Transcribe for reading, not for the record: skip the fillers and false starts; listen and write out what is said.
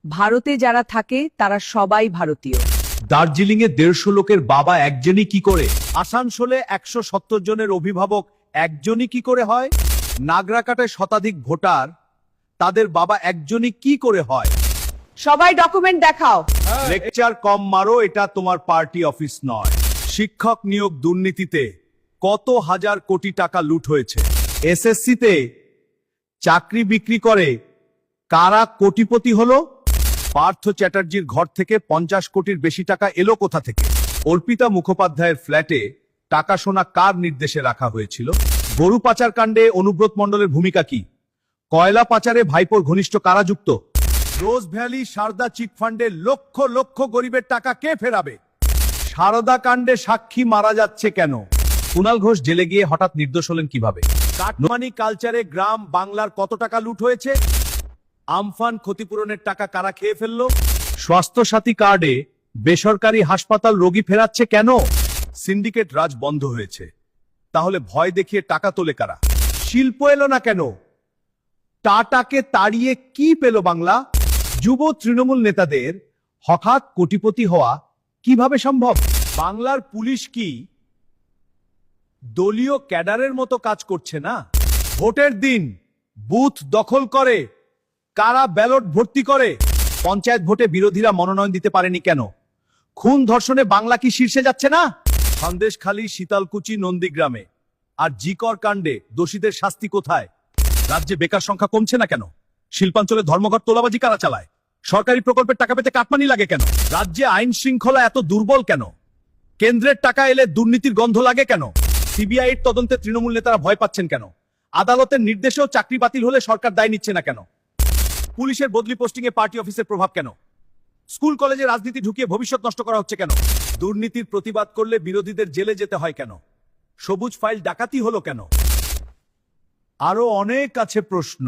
ভারতে যারা থাকে তারা সবাই ভারতীয়। দার্জিলিং এ 150 লোকের বাবা একজনই কি করে? আসানসোলে 170 জনের অভিভাবক একজনই কি করে হয়? নাগরাকাটায় শতাধিক ভোটার, তাদের বাবা একজনই কি করে হয়? সবাই ডকুমেন্ট দেখাও। লেকচার কম মারো, এটা তোমার পার্টি অফিস নয়। শিক্ষক নিয়োগ দুর্নীতিতে কত হাজার কোটি টাকা লুট হয়েছে? এসএসসিতে চাকরি বিক্রি করে কারা কোটিপতি হলো? পার্থ চ্যাটার্জির ঘর থেকে 50 কোটির বেশি টাকা এলো কোথা থেকে? অর্পিতা মুখোপাধ্যায়ের ফ্ল্যাটে টাকা সোনা কার নির্দেশে রাখা হয়েছিল? গরু পাচার কাণ্ডে অনুব্রত মণ্ডলের ভূমিকা কি? কয়লা পাচারে ভাইপোর ঘনিষ্ঠ কারা যুক্ত? রোজ ভ্যালি সারদা চিটফান্ডে লক্ষ লক্ষ গরিবের টাকা কে ফেরাবে? সারদা কাণ্ডে সাক্ষী মারা যাচ্ছে কেন? কুণাল ঘোষ জেলে গিয়ে হঠাৎ নির্দোষ হলেন কিভাবে? কাটমানি কালচারে গ্রাম বাংলার কত টাকা লুট হয়েছে? আমফান ক্ষতিপূরণের টাকা কারা খেয়ে ফেললো? স্বাস্থ্য সাথী কার্ডে বেসরকারি হাসপাতাল রোগী ফেরাচ্ছে কেন? সিন্ডিকেট রাজ বন্ধ হয়েছে, তাহলে ভয় দেখিয়ে টাকা তোলে কারা? শিল্প এলো না কেন? টাটাকে তাড়িয়ে কি পেল বাংলা? যুব তৃণমূল নেতাদের হঠাৎ কোটিপতি হওয়া কিভাবে সম্ভব? বাংলার পুলিশ কি দলীয় ক্যাডারের মতো কাজ করছে না? ভোটের দিন বুথ দখল করে কারা ব্যালট ভর্তি করে? পঞ্চায়েত ভোটে বিরোধীরা মনোনয়ন দিতে পারেনি কেন? খুন ধর্ষণে বাংলা কি শীর্ষে যাচ্ছে না? সন্দেশখালী, শীতলকুচি, নন্দীগ্রামে আর জিকর কাণ্ডে দোষীদের শাস্তি কোথায়? রাজ্যে বেকার সংখ্যা কমছে না কেন? শিল্পাঞ্চলে ধর্মঘট তোলাবাজি কারা চালায়? সরকারি প্রকল্পের টাকা পেতে কাটমানি লাগে কেন? রাজ্যে আইন শৃঙ্খলা এত দুর্বল কেন? কেন্দ্রের টাকা এলে দুর্নীতির গন্ধ লাগে কেন? সিবিআইয়ের তদন্তে তৃণমূল নেতারা ভয় পাচ্ছেন কেন? আদালতের নির্দেশেও চাকরি বাতিল হলে সরকার দায় নিচ্ছে না কেন? পুলিশের বদলি পোস্টিং এ পার্টি অফিসের প্রভাব কেন? স্কুল কলেজে রাজনীতি ঢুকিয়ে ভবিষ্যৎ নষ্ট করা হচ্ছে কেন? দুর্নীতির প্রতিবাদ করলে বিরোধীদের জেলে যেতে হয় কেন? সবুজ ফাইল ডাকাতি হলো কেন? আরো অনেক আছে প্রশ্ন।